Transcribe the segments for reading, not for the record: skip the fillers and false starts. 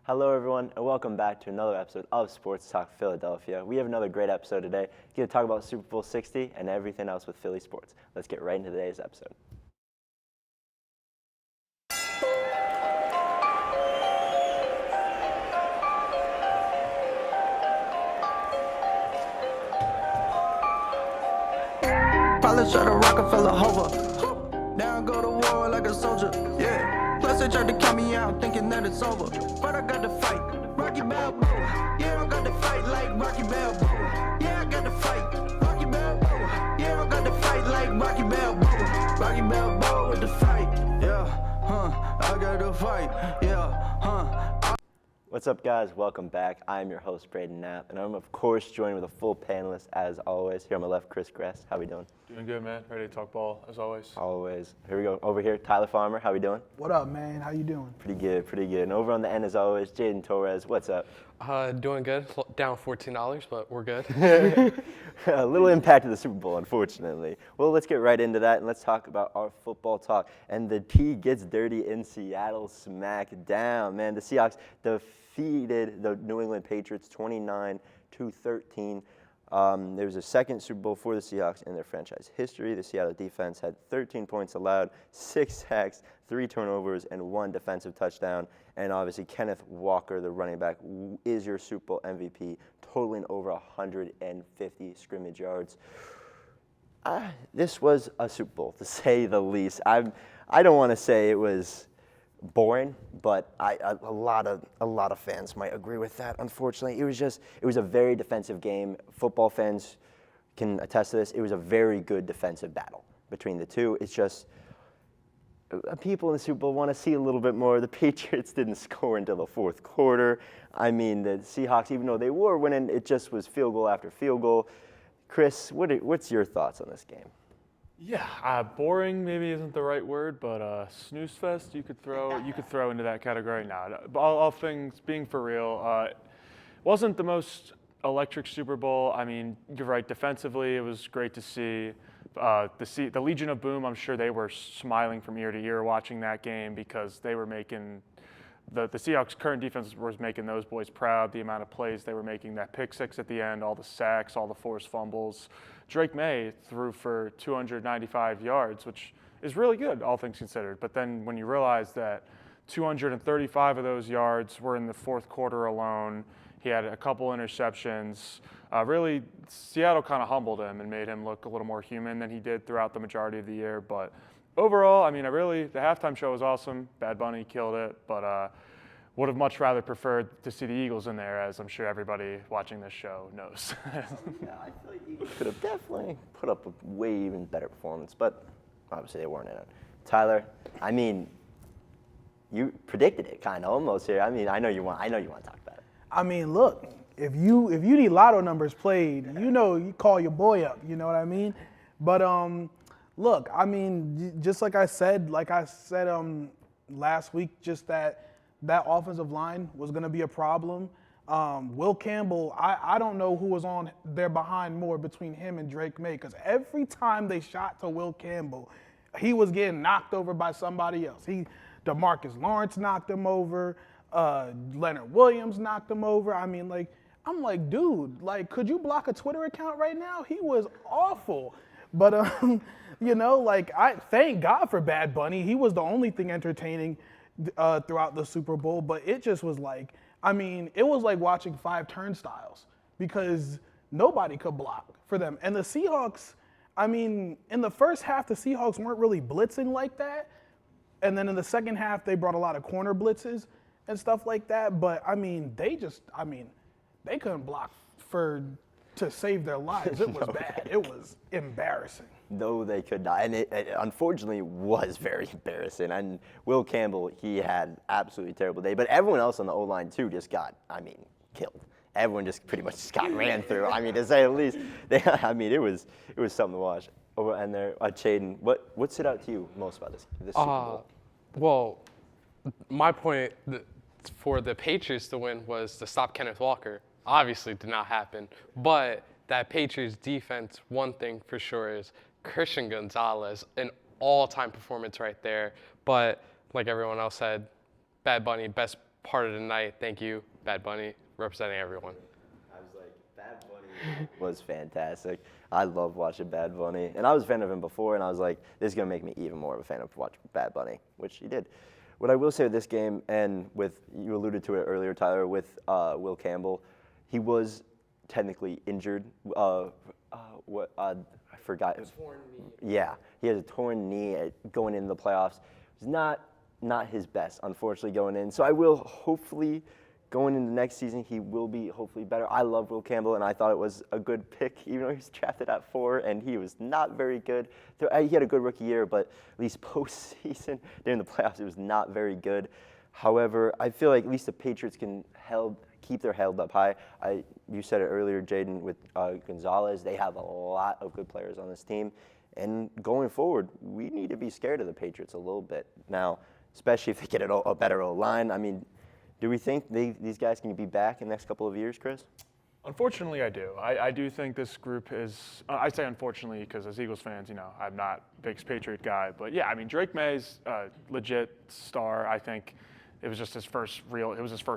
Hello, everyone, and welcome back to another episode of Sports Talk Philadelphia. We have another great episode today. We're going to talk about Super Bowl 60 and everything else with Philly sports. Let's get right into today's episode. Pilots try to Rockefeller hover. Down go to war like a soldier. Yeah. Plus they tried to count me out thinking that it's over. But I got to fight. Rocky Balboa. Yeah, I got to fight like Rocky Balboa. Yeah, I got to fight. Rocky Balboa. Yeah, I got to fight like Rocky Balboa. Rocky Balboa with the fight. Yeah, I got to fight. Yeah, What's up, guys? Welcome back. I'm your host, Braden Knapp, and I'm, of course, joined with a full panelist, as always. Here on my left, Chris Gress. How we doing? Doing good, man. Ready to talk ball, as always. Always. Here we go. Over here, Tyler Farmer. How we doing? What up, man? How you doing? Pretty good, pretty good. And over on the end, as always, Jaden Torres. What's up? Doing good. Down $14, but we're good. A little impact of the Super Bowl, unfortunately. Well, let's get right into that, and let's talk about our football talk. And the P gets dirty in Seattle smackdown. Man, the Seahawks defeated the New England Patriots 29-13. There was a second Super Bowl for the Seahawks in their franchise history. The Seattle defense had 13 points allowed, 6 sacks, 3 turnovers, and 1 defensive touchdown. And obviously, Kenneth Walker, the running back, is your Super Bowl MVP, totaling over 150 scrimmage yards. This was a Super Bowl, to say the least. I don't want to say it was boring, but a lot of fans might agree with that. Unfortunately, it was a very defensive game. Football fans can attest to this. It was a very good defensive battle between the two. It's just people in the Super Bowl want to see a little bit more. The Patriots didn't score until the fourth quarter. I mean, the Seahawks, even though they were winning, it just was field goal after field goal. Chris, what's your thoughts on this game? Yeah, boring maybe isn't the right word, but snooze fest you could throw into that category. Now, all things being for real, wasn't the most electric Super Bowl. I mean, you're right. Defensively, it was great to see. The Legion of Boom, I'm sure they were smiling from ear to ear watching that game because they were making the Seahawks' current defense was making those boys proud. The amount of plays they were making, that pick six at the end, all the sacks, all the forced fumbles. Drake May threw for 295 yards, which is really good, all things considered. But then when you realize that 235 of those yards were in the fourth quarter alone, he had a couple interceptions. Really, Seattle kind of humbled him and made him look a little more human than he did throughout the majority of the year. But overall, I mean, the halftime show was awesome. Bad Bunny killed it, but would have much rather preferred to see the Eagles in there, as I'm sure everybody watching this show knows. Yeah, I feel like Eagles could have definitely put up a way even better performance, but obviously they weren't in it. Tyler, I mean, you predicted it kind of almost here. I mean, I know you want to talk about it. I mean, look, if you need lotto numbers played, you call your boy up. You know what I mean? But look, I mean, just like I said last week, just that offensive line was going to be a problem. Will Campbell, I don't know who was on there behind more between him and Drake May, because every time they shot to Will Campbell, he was getting knocked over by somebody else. DeMarcus Lawrence knocked him over. Leonard Williams knocked him over. I mean, I'm like, dude, could you block a Twitter account right now? He was awful. But, I thank God for Bad Bunny. He was the only thing entertaining throughout the Super Bowl, but it just was it was like watching 5 turnstiles because nobody could block for them. And the Seahawks, in the first half, the Seahawks weren't really blitzing like that. And then in the second half, they brought a lot of corner blitzes and stuff like that. But, they couldn't block to save their lives. It was bad. It was embarrassing. No, they could not. And it unfortunately was very embarrassing. And Will Campbell, he had absolutely terrible day. But everyone else on the O-line, too, just got, killed. Everyone just pretty much just got ran through. To say the least. It was something to watch. Over and there, Chaden, what stood out to you most about this Super Bowl? Well, my point for the Patriots to win was to stop Kenneth Walker. Obviously did not happen. But that Patriots defense, one thing for sure is Christian Gonzalez, an all-time performance right there. But like everyone else said, Bad Bunny, best part of the night. Thank you, Bad Bunny, representing everyone. I was like, Bad Bunny was fantastic. I love watching Bad Bunny. And I was a fan of him before, and I was like, this is going to make me even more of a fan of watching Bad Bunny, which he did. What I will say with this game, and with, you alluded to it earlier, Tyler, with Will Campbell, he was technically injured. I forgot. Torn knee. Yeah, he has a torn knee going into the playoffs. It was not his best, unfortunately, going in. So I will hopefully, going into next season, he will be hopefully better. I love Will Campbell, and I thought it was a good pick, even though he was drafted at 4, and he was not very good. He had a good rookie year, but at least postseason, during the playoffs, it was not very good. However, I feel like at least the Patriots can keep their head up high. You said it earlier, Jaden, with Gonzalez. They have a lot of good players on this team. And going forward, we need to be scared of the Patriots a little bit. Now, especially if they get a better O-line. I mean, do we think these guys can be back in the next couple of years, Chris? Unfortunately, I do. I do think this group is, I say unfortunately because as Eagles fans, I'm not a big Patriot guy. But yeah, I mean, Drake May's a legit star. I think it was just his first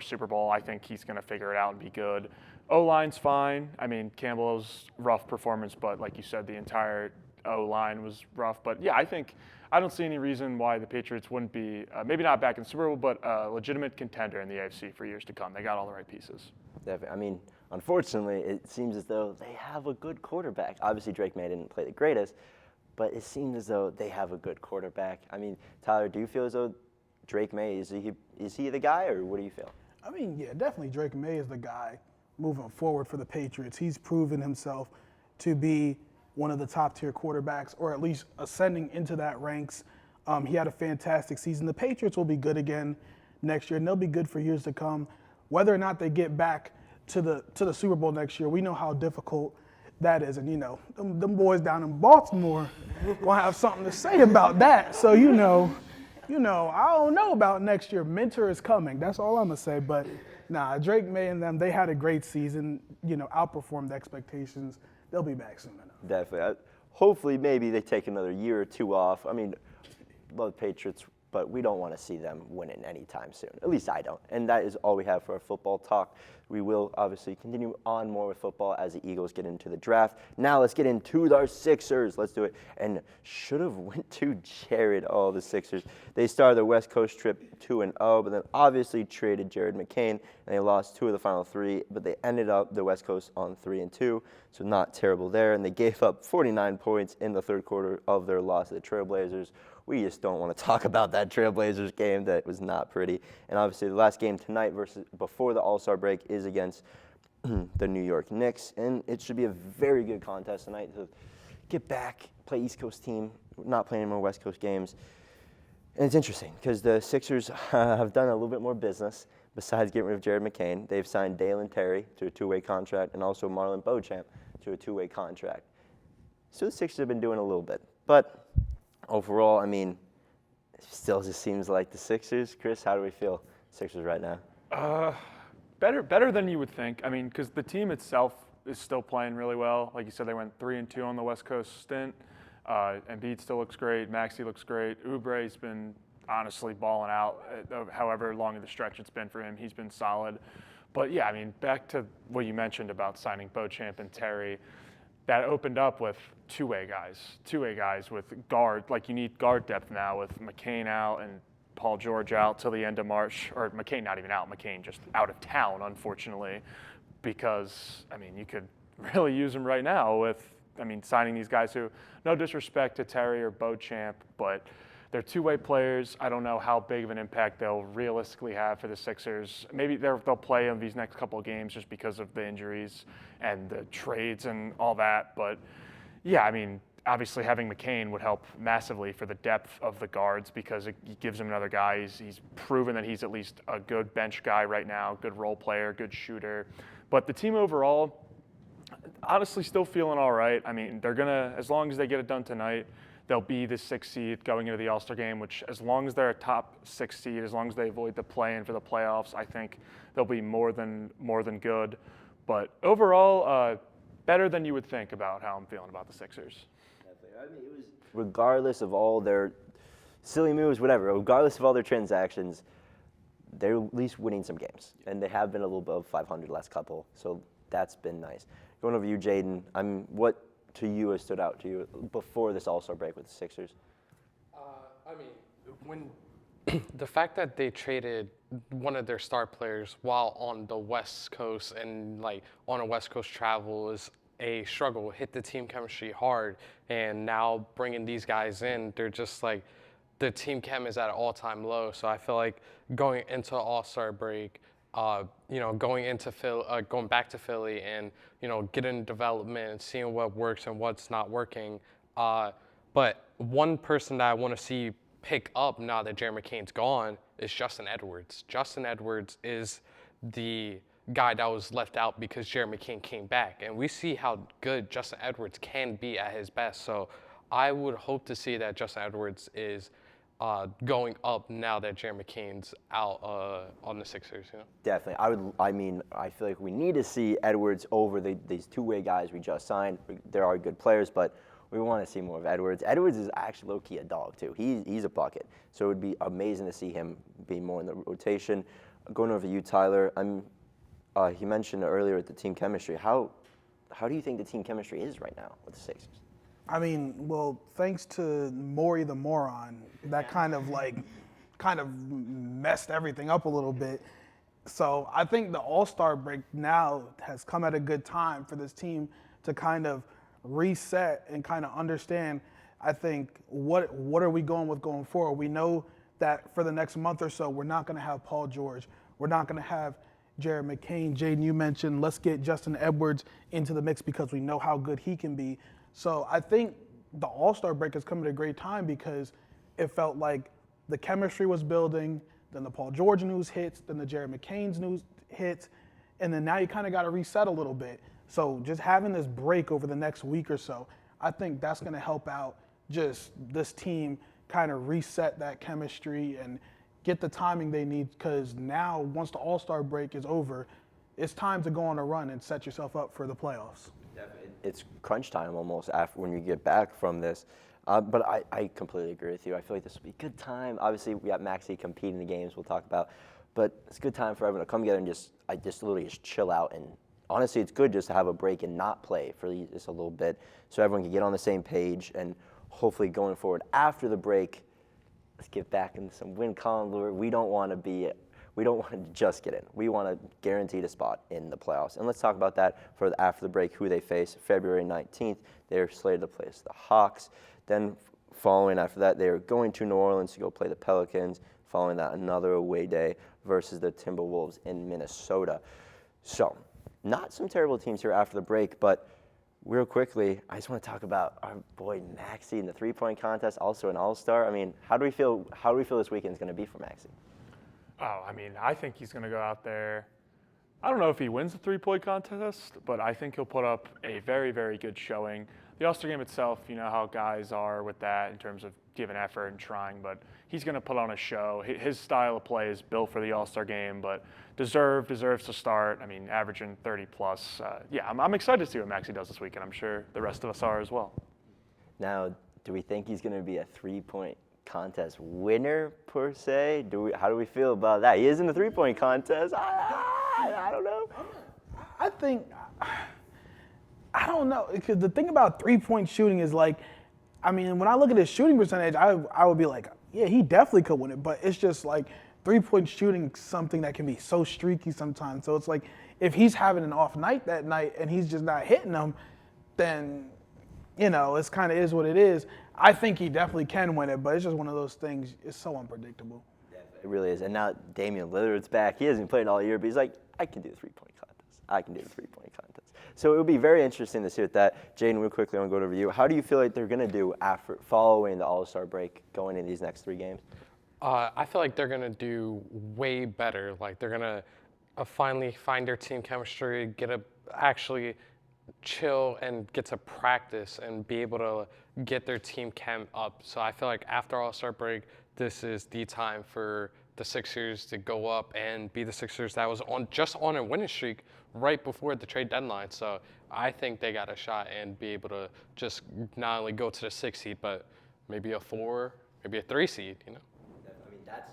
Super Bowl. I think he's going to figure it out and be good. O-line's fine. I mean, Campbell's rough performance, but like you said, the entire O-line was rough. But yeah, I don't see any reason why the Patriots wouldn't be, maybe not back in the Super Bowl, but a legitimate contender in the AFC for years to come. They got all the right pieces. Definitely. I mean, unfortunately, it seems as though they have a good quarterback. Obviously, Drake May didn't play the greatest, but it seems as though they have a good quarterback. I mean, Tyler, do you feel as though Drake May, is he the guy, or what do you feel? I mean, yeah, definitely Drake May is the guy moving forward for the Patriots. He's proven himself to be one of the top-tier quarterbacks, or at least ascending into that ranks. He had a fantastic season. The Patriots will be good again next year, and they'll be good for years to come. Whether or not they get back to the Super Bowl next year, we know how difficult that is. And, them boys down in Baltimore will have something to say about that. So, I don't know about next year. Mentor is coming. That's all I'm going to say. But, Drake May and them, they had a great season, outperformed expectations. They'll be back soon enough. Definitely. Hopefully, maybe they take another year or two off. I mean, love the Patriots, but we don't want to see them winning anytime soon. At least I don't. And that is all we have for our football talk. We will obviously continue on more with football as the Eagles get into the draft. Now let's get into our Sixers. Let's do it. And should have went to Jared, the Sixers. They started their West Coast trip 2-0, but then obviously traded Jared McCain, and they lost 2 of the final 3, but they ended up the West Coast on 3-2, so not terrible there. And they gave up 49 points in the third quarter of their loss to the Trailblazers. We just don't want to talk about that Trailblazers game. That was not pretty. And obviously the last game tonight before the All-Star break is against the New York Knicks. And it should be a very good contest tonight to get back, play East Coast team, not playing more West Coast games. And it's interesting because the Sixers have done a little bit more business besides getting rid of Jared McCain. They've signed Dalen Terry to a 2-way contract and also Marlon Beauchamp to a 2-way contract. So the Sixers have been doing a little bit. But overall, I mean, it still just seems like the Sixers. Chris, how do we feel Sixers right now? Better than you would think. I mean, because the team itself is still playing really well. Like you said, they went 3-2 on the West Coast stint. Embiid still looks great. Maxey looks great. Oubre's been honestly balling out. However long of the stretch it's been for him, he's been solid. But yeah, I mean, back to what you mentioned about signing Beauchamp and Terry. That opened up with two-way guys with guard. Like, you need guard depth now with McCain out and Paul George out till the end of March. Or McCain not even out, McCain just out of town, unfortunately, because, I mean, you could really use him right now with, signing these guys who, no disrespect to Terry or Beauchamp, but they're two-way players. I don't know how big of an impact they'll realistically have for the Sixers. Maybe they'll play in these next couple of games just because of the injuries and the trades and all that. But, yeah, I mean, obviously having McCain would help massively for the depth of the guards because it gives him another guy. He's proven that he's at least a good bench guy right now, good role player, good shooter. But the team overall, honestly, still feeling all right. I mean, they're going to, as long as they get it done tonight, they'll be the 6th seed going into the All-Star game, which as long as they're a top 6 seed, as long as they avoid the play-in for the playoffs, I think they'll be more than good. But overall, better than you would think about how I'm feeling about the Sixers. I mean, it was regardless of all their silly moves, whatever, regardless of all their transactions, they're at least winning some games, and they have been a little above 500 last couple, so that's been nice. Going over to you, Jaden, what to you has stood out to you before this All-Star break with the Sixers? I mean, when the fact that they traded one of their star players while on the West Coast and like on a West Coast travel is a struggle, hit the team chemistry hard, and now bringing these guys in, they're just like the team chem is at an all-time low. So I feel like going into All-Star break, going back to Philly and getting development and seeing what works and what's not working. But one person that I want to see pick up now that Jerry McCain's gone is Justin Edwards. Justin Edwards is the guy that was left out because Jerry McCain came back. And we see how good Justin Edwards can be at his best. So I would hope to see that Justin Edwards is going up now that Jerry McCain's out on the Sixers. Definitely. I feel like we need to see Edwards over these two-way guys we just signed. There are good players, but we want to see more of Edwards. Edwards is actually low-key a dog, too. He's a bucket. So it would be amazing to see him be more in the rotation. Going over to you, Tyler, he mentioned earlier with the team chemistry. How do you think the team chemistry is right now with the Sixers? I mean, well, thanks to Maury the moron, that kind of messed everything up a little bit. So I think the All-Star break now has come at a good time for this team to kind of reset and kind of understand, I think, what are we going with going forward. We know that for the next month or so, we're not going to have Paul George. We're not going to have Jared McCain. Jaden, you mentioned, let's get Justin Edwards into the mix because we know how good he can be. So I think the All-Star break is coming at a great time because it felt like the chemistry was building, then the Paul George news hits, then the Jared McCain's news hits, and then now you kind of got to reset a little bit. So just having this break over the next week or so, I think that's going to help out just this team kind of reset that chemistry and get the timing they need because now once the All-Star break is over, it's time to go on a run and set yourself up for the playoffs. It's crunch time almost after when you get back from this. But I completely agree with you. I feel like this will be a good time. Obviously, we got Maxey competing in the games we'll talk about. But it's a good time for everyone to come together and just literally chill out. And honestly, it's good just to have a break and not play for just a little bit so everyone can get on the same page. And hopefully going forward after the break, let's get back into some win column lure. We don't want to just get in. We want to guarantee a spot in the playoffs. And let's talk about that for after the break, who they face. February 19th, they're slated to play the Hawks. Then following after that, they're going to New Orleans to go play the Pelicans. Following that, another away day versus the Timberwolves in Minnesota. So, not some terrible teams here after the break, but real quickly, I just want to talk about our boy Maxey in the three-point contest, also an All-Star. I mean, how do we feel this weekend is going to be for Maxey? Oh, I mean, I think he's going to go out there. I don't know if he wins the three-point contest, but I think he'll put up a very, very good showing. The All-Star game itself, you know how guys are with that in terms of giving effort and trying, but he's going to put on a show. His style of play is built for the All-Star game, but deserves to start. I mean, averaging 30-plus. I'm excited to see what Maxey does this weekend. I'm sure the rest of us are as well. Now, do we think he's going to be a three-point contest winner, per se? How do we feel about that? He is in the three-point contest. I don't know. I don't know, because the thing about three-point shooting is when I look at his shooting percentage, I would be like, yeah, he definitely could win it, but it's just like three-point shooting something that can be so streaky sometimes. So it's like if he's having an off night that night and he's just not hitting them, then, it's kind of is what it is. I think he definitely can win it, but it's just one of those things. It's so unpredictable. It really is. And now Damian Lillard's back. He hasn't played all year, but he's like, I can do the three-point contest. I can do the three-point contest. So it will be very interesting to see what that. Jaden, real quickly, I want to go over to you. How do you feel like they're going to do following the All-Star break going into these next three games? I feel like they're going to do way better. Like they're going to finally find their team chemistry, actually chill and get to practice and be able to get their team chem up. So I feel like after All-Star break, this is the time for the Sixers to go up and be the Sixers that was on a winning streak right before the trade deadline. So I think they got a shot and be able to just not only go to the 6 seed, but maybe a 4, maybe a 3 seed,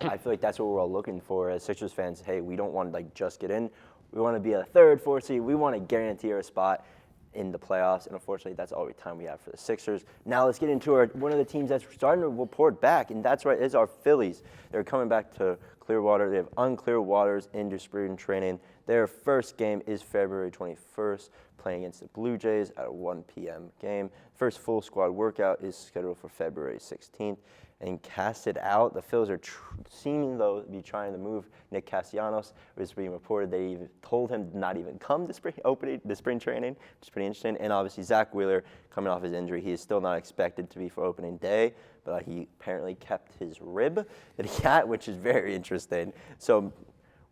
I feel like that's what we're all looking for as Sixers fans. Hey, we don't want to like just get in. We want to be a third, fourth seed. We want to guarantee our spot in the playoffs, and unfortunately, that's all the time we have for the Sixers. Now let's get into one of the teams that's starting to report back, and that's right, is our Phillies. They're coming back to Clearwater. They have unclear waters into spring training. Their first game is February 21st, playing against the Blue Jays at a 1 p.m. game. First full squad workout is scheduled for February 16th. And casted out, the Phils are seeming, though, to be trying to move Nick Castellanos. It was being reported they even told him to not even come to spring training, which is pretty interesting. And obviously, Zach Wheeler, coming off his injury, he is still not expected to be for opening day, but he apparently kept his rib that he had, which is very interesting. So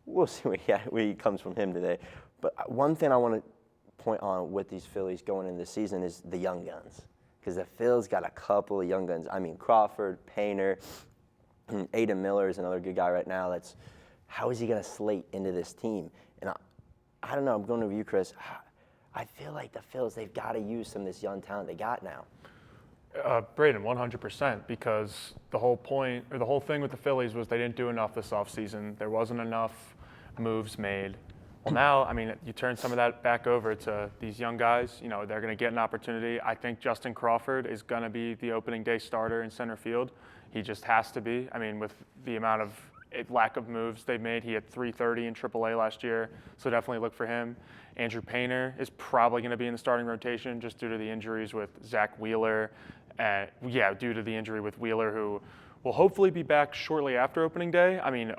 we'll see where he comes from him today. But one thing I want to point on with these Phillies going into the season is the young guns. Because the Phils got a couple of young guns. I mean, Crawford, Painter, Aiden Miller is another good guy right now. How is he going to slate into this team? And I don't know. I'm going to you, Chris. I feel like the Phils, they've got to use some of this young talent they got now. Braden, 100%, because the whole point or the whole thing with the Phillies was they didn't do enough this offseason. There wasn't enough moves made. Well, now, I mean, you turn some of that back over to these young guys. You know, they're going to get an opportunity. I think Justin Crawford is going to be the opening day starter in center field. He just has to be. I mean, with the amount of lack of moves they've made, he had 330 in AAA last year, so definitely look for him. Andrew Painter is probably going to be in the starting rotation just due to the injuries with Zach Wheeler. Due to the injury with Wheeler, who will hopefully be back shortly after opening day. I mean,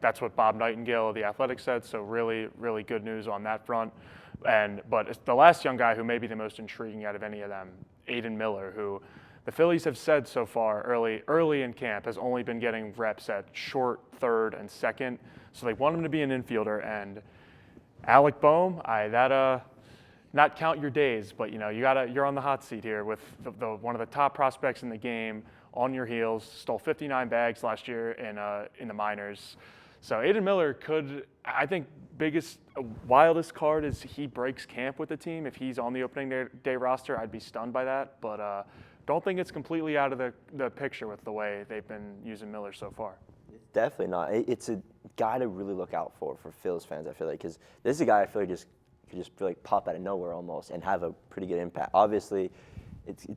that's what Bob Nightingale of The Athletic said, so really, really good news on that front. But it's the last young guy who may be the most intriguing out of any of them, Aiden Miller, who the Phillies have said so far early in camp has only been getting reps at short, third, and second. So they want him to be an infielder. And Alec Boehm, not count your days, but you're on the hot seat here with one of the top prospects in the game. On your heels, stole 59 bags last year in the minors. So Aiden Miller could, I think, wildest card is he breaks camp with the team. If he's on the opening day roster, I'd be stunned by that. But don't think it's completely out of the picture with the way they've been using Miller so far. Definitely not. It's a guy to really look out for Phil's fans, I feel like, because this is a guy I feel like could just feel like pop out of nowhere almost and have a pretty good impact. Obviously, it's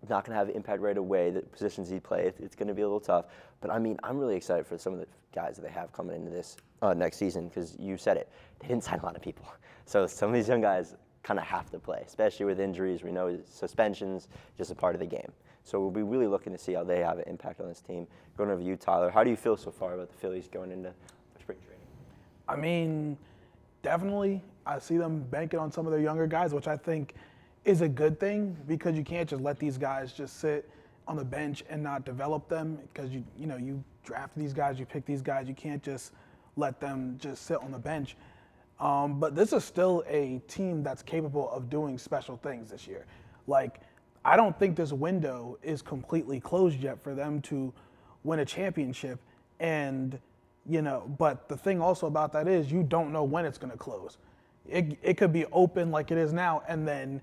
not going to have an impact right away. The positions he plays, it's going to be a little tough. But I mean, I'm really excited for some of the guys that they have coming into this next season because you said it, they didn't sign a lot of people. So some of these young guys kind of have to play, especially with injuries. We know suspensions, just a part of the game. So we'll be really looking to see how they have an impact on this team. Going over to you, Tyler. How do you feel so far about the Phillies going into spring training? I mean, definitely, I see them banking on some of their younger guys, which I think is a good thing because you can't just let these guys just sit on the bench and not develop them because you draft these guys, you pick these guys, you can't just let them just sit on the bench. But this is still a team that's capable of doing special things this year. Like, I don't think this window is completely closed yet for them to win a championship. And, but the thing also about that is you don't know when it's going to close. It could be open like it is now, and then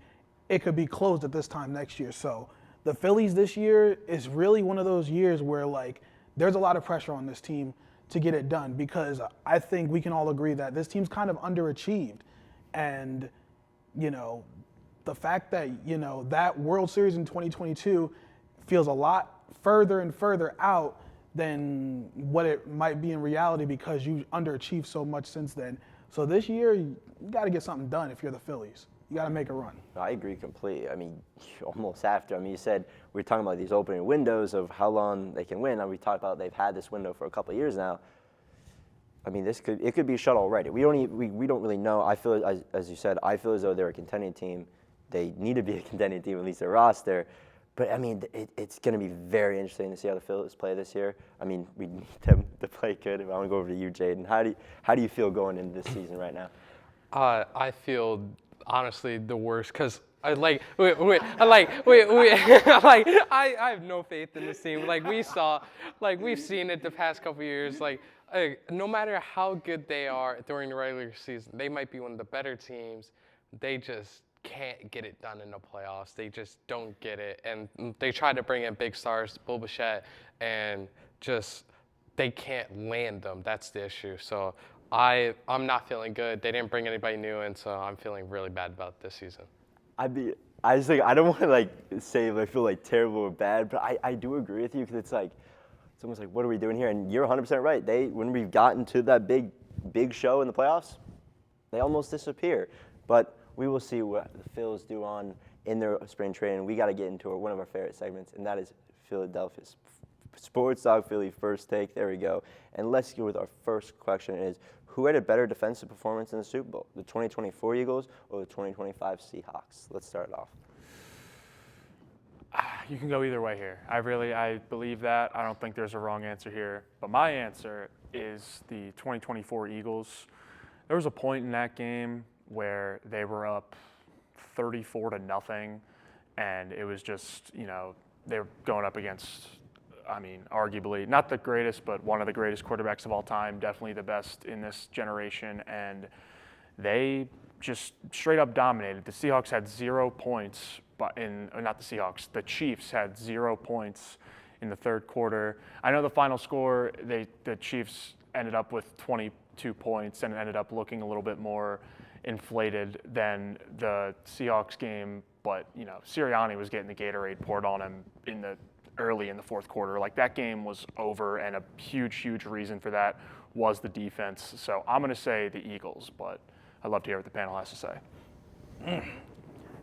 it could be closed at this time next year. So the Phillies this year is really one of those years where, like, there's a lot of pressure on this team to get it done because I think we can all agree that this team's kind of underachieved. And, the fact that, that World Series in 2022 feels a lot further and further out than what it might be in reality because you underachieved so much since then. So this year, you got to get something done if you're the Phillies. You got to make a run. I agree completely. I mean, almost after. I mean, you said we were talking about these opening windows of how long they can win. And we talked about they've had this window for a couple of years now. I mean, it could be shut already. We don't really know. I feel, as you said, I feel as though they're a contending team. They need to be a contending team, at least their roster. But, I mean, it's going to be very interesting to see how the Phillies play this year. I mean, we need them to play good. I want to go over to you, Jaden. How do you feel going into this season right now? I feel honestly the worst because I have no faith in this team. We've seen it the past couple years. No matter how good they are during the regular season, they might be one of the better teams. They just can't get it done in the playoffs. They just don't get it. And they try to bring in big stars, Bo Bichette and just they can't land them. That's the issue. So I'm not feeling good. They didn't bring anybody new in, so I'm feeling really bad about this season. I just like I don't want to like say I feel like terrible or bad, but I do agree with you because it's almost like what are we doing here? And you're 100% right. When we've gotten to that big show in the playoffs, they almost disappear. But we will see what the Phils do in their spring training. We got to get into one of our favorite segments, and that is Philadelphia's SportsTalk Philly first take. There we go. And let's go with our first question is, who had a better defensive performance in the Super Bowl, the 2024 Eagles or the 2025 Seahawks? Let's start it off. You can go either way here. I believe that. I don't think there's a wrong answer here. But my answer is the 2024 Eagles. There was a point in that game where they were up 34-0, and it was just, they were going up against, arguably not the greatest, but one of the greatest quarterbacks of all time, definitely the best in this generation, and they just straight up dominated. The Seahawks had 0 points, not the Seahawks, the Chiefs had 0 points in the third quarter. I know the final score, the Chiefs ended up with 22 points and ended up looking a little bit more inflated than the Seahawks game, but Sirianni was getting the Gatorade poured on him early in the fourth quarter. Like, that game was over, and a huge reason for that was the defense. So I'm going to say the Eagles, but I'd love to hear what the panel has to say.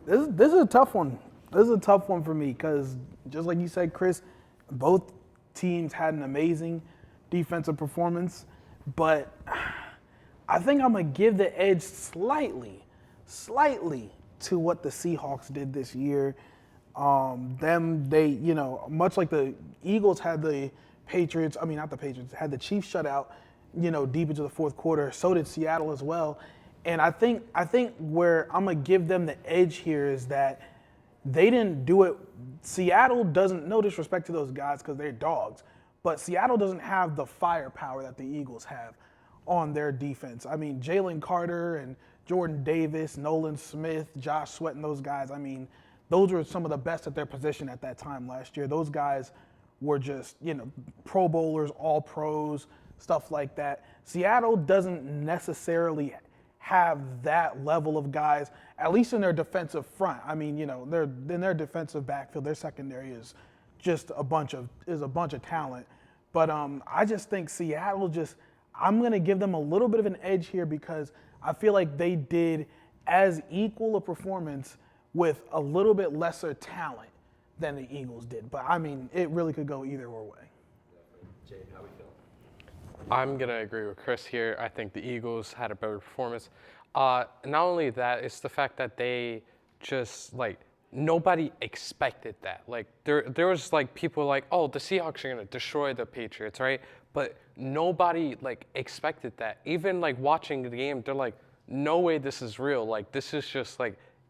This is a tough one. This is a tough one for me because, just like you said, Chris, both teams had an amazing defensive performance, but I think I'm going to give the edge slightly to what the Seahawks did this year. Much like the Eagles had the Patriots, had the Chiefs shut out, deep into the fourth quarter. So did Seattle as well. And I think where I'm going to give them the edge here is that they didn't do it. Seattle doesn't, no disrespect to those guys because they're dogs, but Seattle doesn't have the firepower that the Eagles have on their defense. Jalen Carter and Jordan Davis, Nolan Smith, Josh Sweat, and those guys, those were some of the best at their position at that time last year. Those guys were just, Pro Bowlers, all pros, stuff like that. Seattle doesn't necessarily have that level of guys, at least in their defensive front. They're in their defensive backfield, their secondary is just a bunch of talent. But I just think Seattle I'm going to give them a little bit of an edge here because I feel like they did as equal a performance with a little bit lesser talent than the Eagles did. But it really could go either way. Jade, how we feeling? I'm going to agree with Chris here. I think the Eagles had a better performance. Not only that, it's the fact that they just, nobody expected that. There was, people oh, the Seahawks are going to destroy the Patriots, right? But nobody, expected that. Even, watching the game, they're no way this is real. This is just,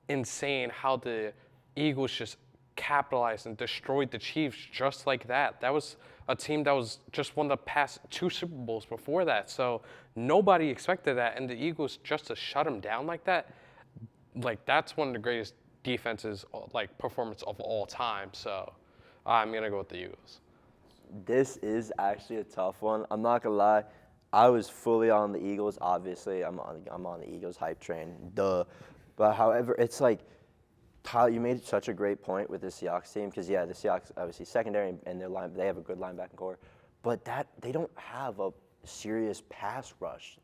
insane how the Eagles just capitalized and destroyed the Chiefs just like that. That was a team that was just won the past 2 Super Bowls before that. So nobody expected that, and the Eagles just to shut them down like that, that's one of the greatest defenses, performance of all time. So I'm gonna go with the Eagles. This is actually a tough one. I'm not gonna lie. I was fully on the Eagles. Obviously, I'm on the Eagles hype train. Duh. But however, it's Tyler, you made such a great point with the Seahawks team because, the Seahawks, obviously, secondary and they have a good linebacking core. But they don't have a serious pass rush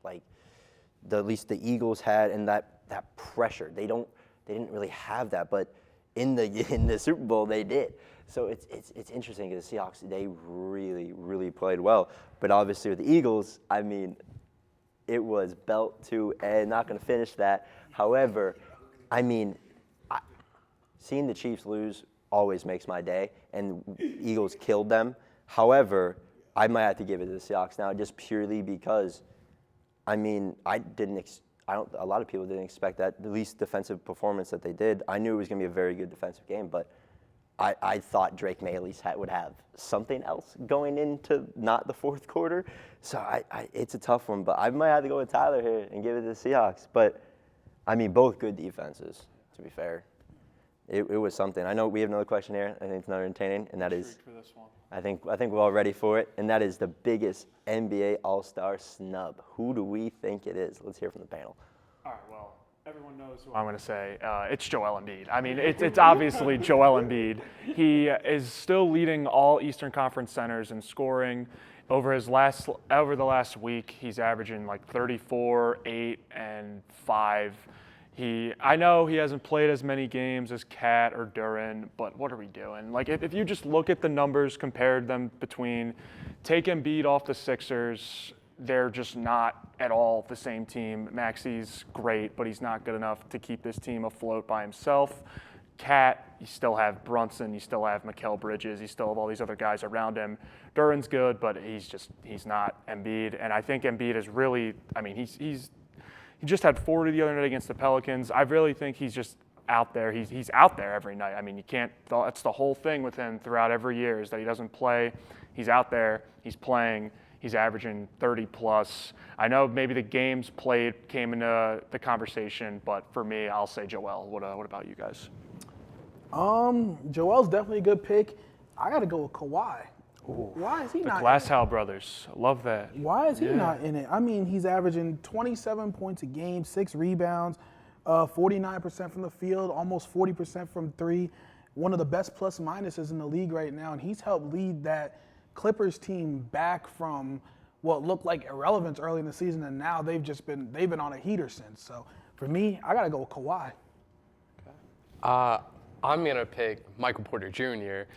at least the Eagles had, and that pressure. They didn't really have that. But in the Super Bowl, they did. So it's interesting because the Seahawks, they really played well. But obviously with the Eagles, it was belt to end. Not going to finish that. However, seeing the Chiefs lose always makes my day, and Eagles killed them. However, I might have to give it to the Seahawks now, just purely because, a lot of people didn't expect that, at least defensive performance that they did. I knew it was going to be a very good defensive game, but I thought Drake May at least would have something else going into not the fourth quarter. So it's a tough one, but I might have to go with Tyler here and give it to the Seahawks. But, both good defenses, to be fair. it was something. I know we have another question here. I think it's not entertaining, and that is, For this one. I think we're all ready for it, and that is the biggest NBA All-Star snub. Who do we think it is? Let's hear from the panel. All right, well, everyone knows who I'm going to say. It's Joel Embiid. I mean, it's obviously Joel Embiid. He is still leading all Eastern Conference centers in scoring. Over the last week, he's averaging like 34, 8, and 5. I know he hasn't played as many games as Cat or Duran, but what are we doing? Like, if you just look at the numbers, compared them between, take Embiid off the Sixers, they're just not at all the same team. Maxi's great, but he's not good enough to keep this team afloat by himself. Cat, you still have Brunson, you still have Mikal Bridges, you still have all these other guys around him. Duran's good, but he's not Embiid. And I think Embiid is really, I mean, he just had 40 the other night against the Pelicans. I really think he's just out there. He's out there every night. I mean, you can't, that's the whole thing with him throughout every year, is that he doesn't play. He's out there, he's playing, he's averaging 30 plus. I know maybe the games played came into the conversation, but for me, I'll say Joel. What about you guys? Joel's definitely a good pick. I got to go with Kawhi. Ooh, Why is he the not? Glasgow brothers. Love that. Why is he not in it? I mean, he's averaging 27 points a game, 6 rebounds, 49% from the field, almost 40% from 3. One of the best plus minuses in the league right now, and he's helped lead that Clippers team back from what looked like irrelevance early in the season, and now they've been on a heater since. So for me, I got to go with Kawhi. I'm going to pick Michael Porter Jr.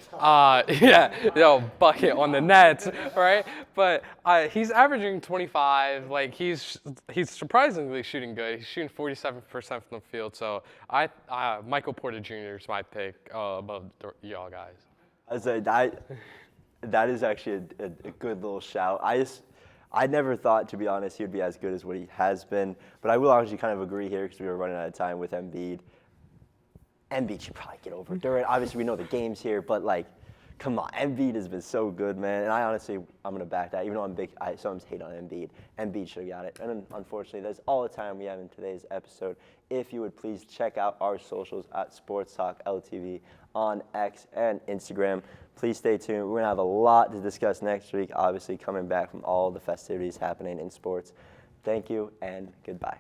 Bucket on the Nets, right? But he's averaging 25. Like, he's surprisingly shooting good. He's shooting 47% from the field. So Michael Porter Jr. is my pick above y'all guys. That is actually a good little shout. I never thought, to be honest, he would be as good as what he has been. But I will actually kind of agree here, because we were running out of time with Embiid. Embiid should probably get over Durant. Obviously, we know the game's here, but, like, come on. Embiid has been so good, man. And I'm going to back that. Even though I sometimes hate on Embiid. Embiid should have got it. And unfortunately, that's all the time we have in today's episode. If you would please check out our socials at SportsTalk LTV on X and Instagram. Please stay tuned. We're going to have a lot to discuss next week, obviously coming back from all the festivities happening in sports. Thank you and goodbye.